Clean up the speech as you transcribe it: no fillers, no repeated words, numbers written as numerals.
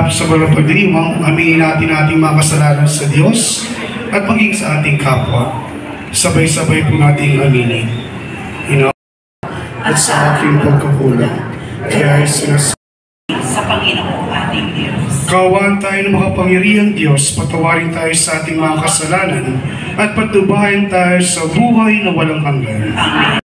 sa walang pagdiriwang, aminin natin ating mga kasalanan sa Diyos at maging sa ating kapwa. Sabay-sabay po nating aminin. At sa aking pagkakulang, kaya ay sinasabi sa Panginoong ating Diyos. Kaawaan tayo ng makapangyarihang Diyos, patawarin tayo sa ating mga kasalanan at patnubayan tayo sa buhay na walang hanggan. Amen.